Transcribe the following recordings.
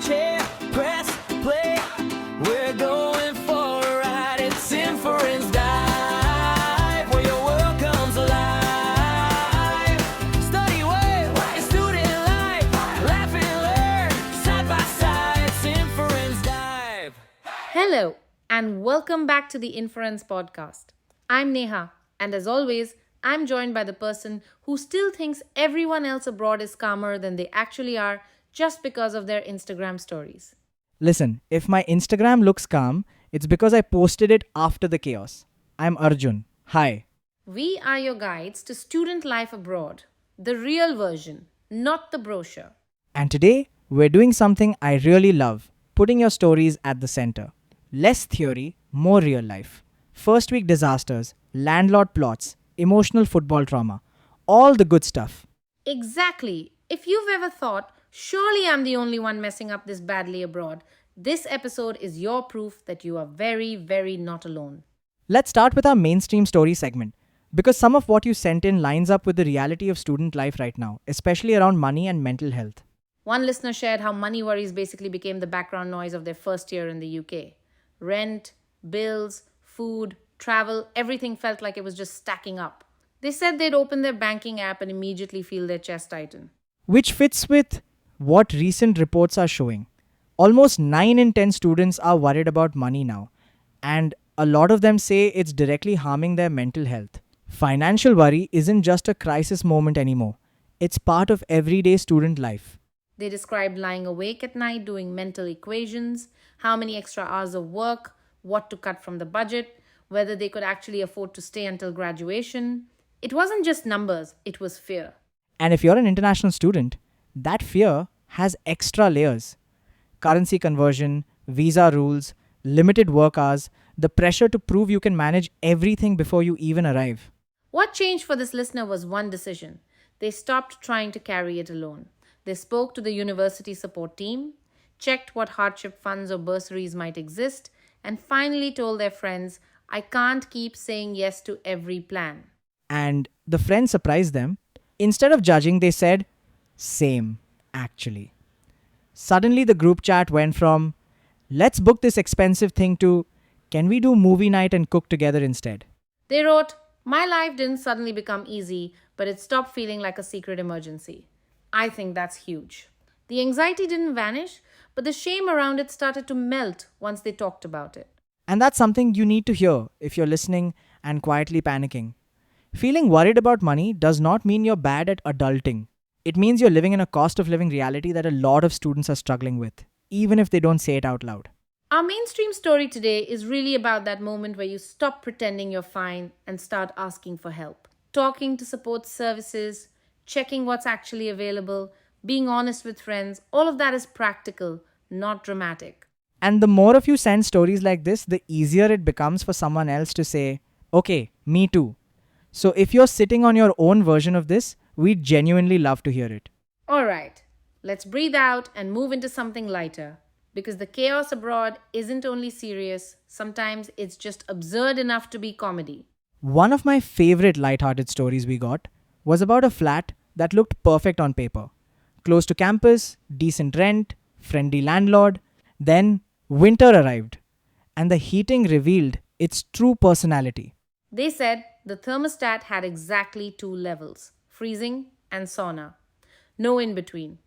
chair, press play. We're going for a ride. It's Inforens Dive, where your world comes alive. Study well, it's student life. Laugh and learn, side by side. It's Inforens Dive. Hello, and welcome back to the Inforens Podcast. I'm Neha, and as always, I'm joined by the person who still thinks everyone else abroad is calmer than they actually are just because of their Instagram stories. Listen, if my Instagram looks calm, it's because I posted it after the chaos. I'm Arjun. Hi. We are your guides to student life abroad, the real version, not the brochure. And today, we're doing something I really love, putting your stories at the center. Less theory, more real life. First week disasters, landlord plots, emotional football trauma, all the good stuff. Exactly. If you've ever thought, surely I'm the only one messing up this badly abroad, this episode is your proof that you are very, very not alone. Let's start with our mainstream story segment, because some of what you sent in lines up with the reality of student life right now, especially around money and mental health. One listener shared how money worries basically became the background noise of their first year in the UK. Rent, bills, food, travel, everything felt like it was just stacking up. They said they'd open their banking app and immediately feel their chest tighten. Which fits with what recent reports are showing. Almost 9 in 10 students are worried about money now, and a lot of them say it's directly harming their mental health. Financial worry isn't just a crisis moment anymore. It's part of everyday student life. They described lying awake at night doing mental equations, how many extra hours of work, what to cut from the budget, whether they could actually afford to stay until graduation. It wasn't just numbers, it was fear. And if you're an international student, that fear has extra layers. Currency conversion, visa rules, limited work hours, the pressure to prove you can manage everything before you even arrive. What changed for this listener was one decision. They stopped trying to carry it alone. They spoke to the university support team, checked what hardship funds or bursaries might exist, and finally told their friends, I can't keep saying yes to every plan. And the friends surprised them. Instead of judging, they said, same, actually. Suddenly the group chat went from, let's book this expensive thing to, can we do movie night and cook together instead? They wrote, my life didn't suddenly become easy, but it stopped feeling like a secret emergency. I think that's huge. The anxiety didn't vanish, but the shame around it started to melt once they talked about it. And that's something you need to hear if you're listening and quietly panicking. Feeling worried about money does not mean you're bad at adulting. It means you're living in a cost of living reality that a lot of students are struggling with, even if they don't say it out loud. Our mainstream story today is really about that moment where you stop pretending you're fine and start asking for help. Talking to support services, checking what's actually available, being honest with friends, all of that is practical, not dramatic. And the more of you send stories like this, the easier it becomes for someone else to say, okay, me too. So if you're sitting on your own version of this, we'd genuinely love to hear it. All right, let's breathe out and move into something lighter. Because the chaos abroad isn't only serious, sometimes it's just absurd enough to be comedy. One of my favorite lighthearted stories we got was about a flat that looked perfect on paper. Close to campus, decent rent, friendly landlord. Then winter arrived, and the heating revealed its true personality. They said the thermostat had exactly 2 levels, freezing and sauna. No in between.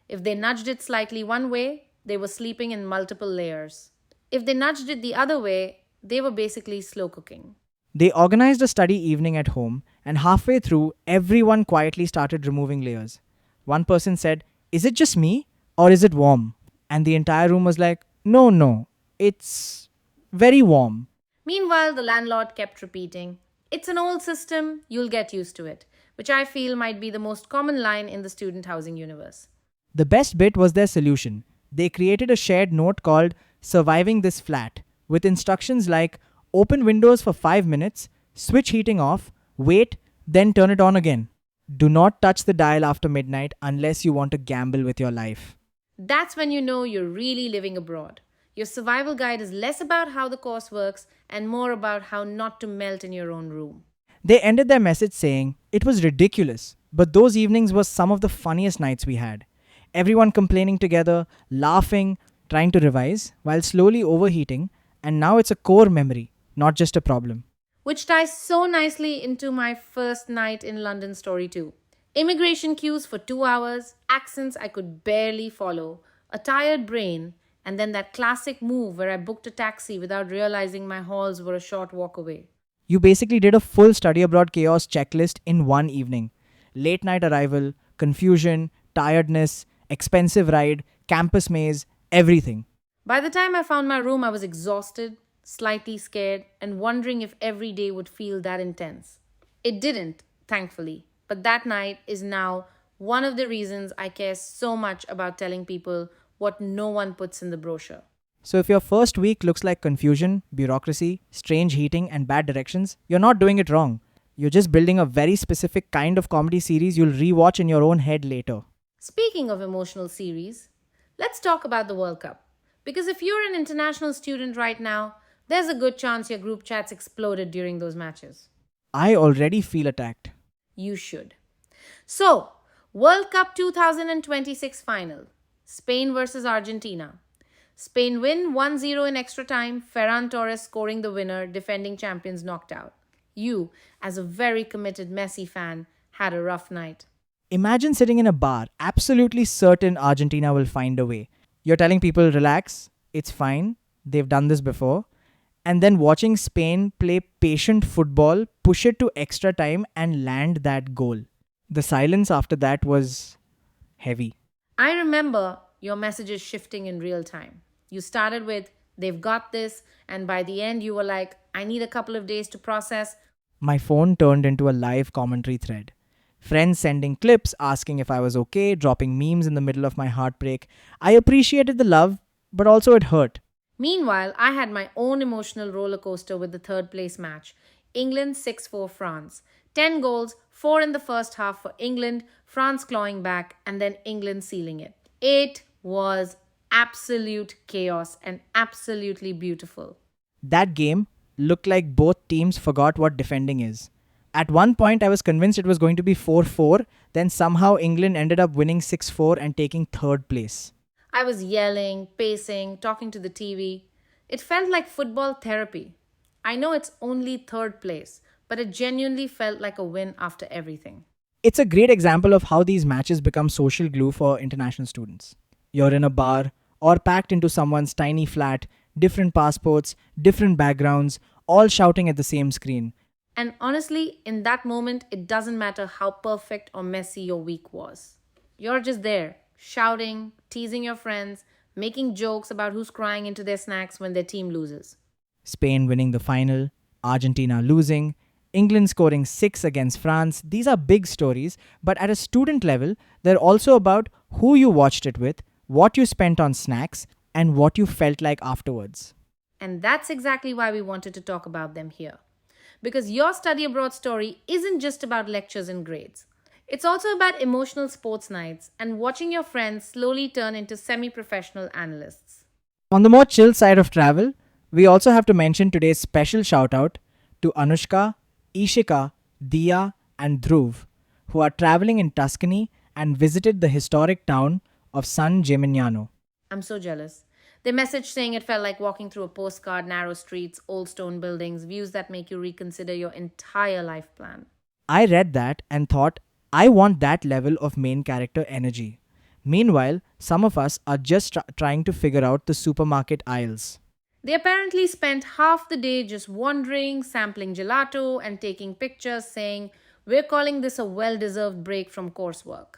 If they nudged it slightly one way, they were sleeping in multiple layers. If they nudged it the other way, they were basically slow cooking. They organized a study evening at home, and halfway through, everyone quietly started removing layers. One person said, is it just me, or is it warm? And the entire room was like, no, it's very warm. Meanwhile, the landlord kept repeating, it's an old system, you'll get used to it, which I feel might be the most common line in the student housing universe. The best bit was their solution. They created a shared note called Surviving This Flat, with instructions like open windows for 5 minutes, switch heating off, wait, then turn it on again. Do not touch the dial after midnight unless you want to gamble with your life. That's when you know you're really living abroad. Your survival guide is less about how the course works and more about how not to melt in your own room. They ended their message saying, it was ridiculous, but those evenings were some of the funniest nights we had. Everyone complaining together, laughing, trying to revise, while slowly overheating, and now it's a core memory, not just a problem. Which ties so nicely into my first night in London story, too. Immigration queues for 2 hours, accents I could barely follow, a tired brain, and then that classic move where I booked a taxi without realizing my halls were a short walk away. You basically did a full study abroad chaos checklist in one evening. Late night arrival, confusion, tiredness, expensive ride, campus maze, everything. By the time I found my room, I was exhausted, slightly scared, and wondering if every day would feel that intense. It didn't, thankfully, but that night is now one of the reasons I care so much about telling people what no one puts in the brochure. So if your first week looks like confusion, bureaucracy, strange heating, and bad directions, you're not doing it wrong. You're just building a very specific kind of comedy series you'll rewatch in your own head later. Speaking of emotional series, let's talk about the World Cup. Because if you're an international student right now, there's a good chance your group chats exploded during those matches. I already feel attacked. You should. So, World Cup 2026 final Spain versus Argentina. Spain win 1-0 in extra time, Ferran Torres scoring the winner, defending champions knocked out. You, as a very committed Messi fan, had a rough night. Imagine sitting in a bar, absolutely certain Argentina will find a way. You're telling people, relax, it's fine, they've done this before. And then watching Spain play patient football, push it to extra time, and land that goal. The silence after that was heavy. I remember your messages shifting in real time. You started with, they've got this, and by the end you were like, I need a couple of days to process. My phone turned into a live commentary thread. Friends sending clips, asking if I was okay, dropping memes in the middle of my heartbreak. I appreciated the love, but also it hurt. Meanwhile, I had my own emotional roller coaster with the third place match. England 6-4 France. 10 goals, 4 in the first half for England, France clawing back, and then England sealing it. It was absolute chaos and absolutely beautiful. That game looked like both teams forgot what defending is. At one point, I was convinced it was going to be 4-4, then somehow England ended up winning 6-4 and taking third place. I was yelling, pacing, talking to the TV. It felt like football therapy. I know it's only third place, but it genuinely felt like a win after everything. It's a great example of how these matches become social glue for international students. You're in a bar or packed into someone's tiny flat, different passports, different backgrounds, all shouting at the same screen. And honestly, in that moment, it doesn't matter how perfect or messy your week was. You're just there, shouting, teasing your friends, making jokes about who's crying into their snacks when their team loses. Spain winning the final, Argentina losing, England scoring 6 against France. These are big stories, but at a student level, they're also about who you watched it with, what you spent on snacks, and what you felt like afterwards. And that's exactly why we wanted to talk about them here. Because your study abroad story isn't just about lectures and grades. It's also about emotional sports nights and watching your friends slowly turn into semi-professional analysts. On the more chill side of travel, we also have to mention today's special shout out to Anushka, Ishika, Diya, and Dhruv, who are traveling in Tuscany and visited the historic town of San Gimignano. I'm so jealous. They messaged saying it felt like walking through a postcard, narrow streets, old stone buildings, views that make you reconsider your entire life plan. I read that and thought, I want that level of main character energy. Meanwhile, some of us are just trying to figure out the supermarket aisles. They apparently spent half the day just wandering, sampling gelato, and taking pictures saying, we're calling this a well-deserved break from coursework.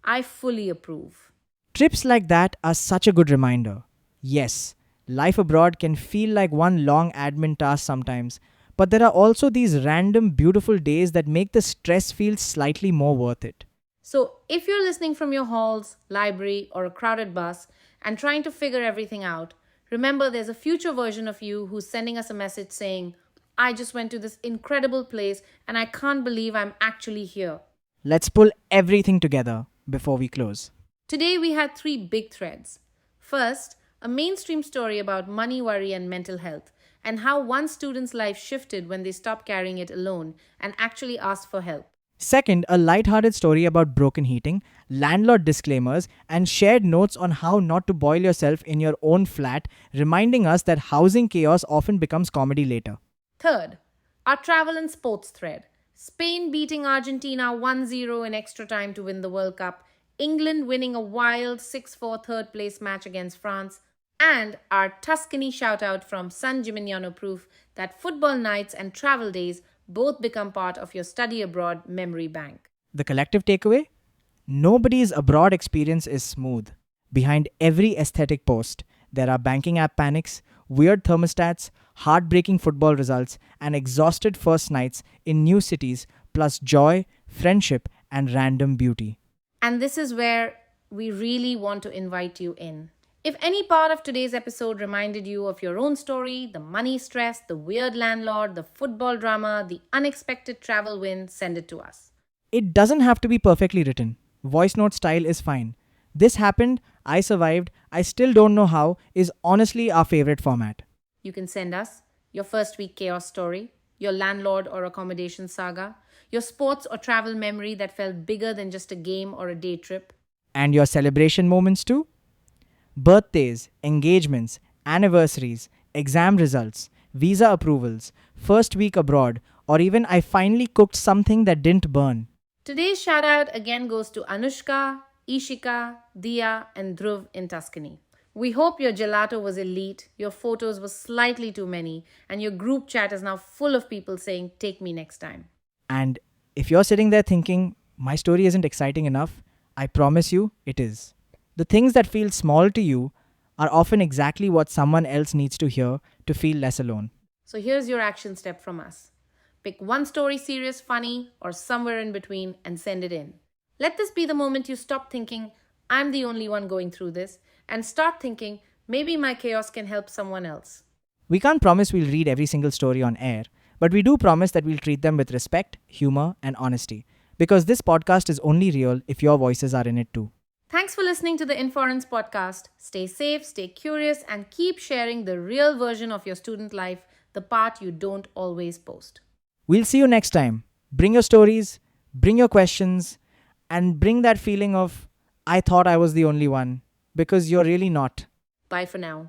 I fully approve. Trips like that are such a good reminder. Yes, life abroad can feel like one long admin task sometimes, but there are also these random beautiful days that make the stress feel slightly more worth it. So, if you're listening from your halls, library, or a crowded bus and trying to figure everything out, remember there's a future version of you who's sending us a message saying, I just went to this incredible place and I can't believe I'm actually here. Let's pull everything together before we close. Today we had 3 big threads. First, a mainstream story about money worry and mental health, and how one student's life shifted when they stopped carrying it alone and actually asked for help. Second, a light-hearted story about broken heating, landlord disclaimers, and shared notes on how not to boil yourself in your own flat, reminding us that housing chaos often becomes comedy later. Third, our travel and sports thread. Spain beating Argentina 1-0 in extra time to win the World Cup, England winning a wild 6-4 third place match against France, and our Tuscany shoutout from San Gimignano proof that football nights and travel days both become part of your study abroad memory bank. The collective takeaway? Nobody's abroad experience is smooth. Behind every aesthetic post, there are banking app panics, weird thermostats, heartbreaking football results, and exhausted first nights in new cities, plus joy, friendship, and random beauty. And this is where we really want to invite you in. If any part of today's episode reminded you of your own story, the money stress, the weird landlord, the football drama, the unexpected travel win, send it to us. It doesn't have to be perfectly written. Voice note style is fine. This happened, I survived, I still don't know how is honestly our favorite format. You can send us your first week chaos story, your landlord or accommodation saga, your sports or travel memory that felt bigger than just a game or a day trip. And your celebration moments too? Birthdays, engagements, anniversaries, exam results, visa approvals, first week abroad, or even I finally cooked something that didn't burn. Today's shout out again goes to Anushka, Ishika, Dia, and Dhruv in Tuscany. We hope your gelato was elite, your photos were slightly too many, and your group chat is now full of people saying, "Take me next time." And if you're sitting there thinking, my story isn't exciting enough, I promise you it is. The things that feel small to you are often exactly what someone else needs to hear to feel less alone. So here's your action step from us. Pick one story serious, funny, or somewhere in between and send it in. Let this be the moment you stop thinking, "I'm the only one going through this," and start thinking, "Maybe my chaos can help someone else." We can't promise we'll read every single story on air, but we do promise that we'll treat them with respect, humor, and honesty. Because this podcast is only real if your voices are in it too. Thanks for listening to the Inforens Podcast. Stay safe, stay curious, and keep sharing the real version of your student life, the part you don't always post. We'll see you next time. Bring your stories, bring your questions, and bring that feeling of, I thought I was the only one, because you're really not. Bye for now.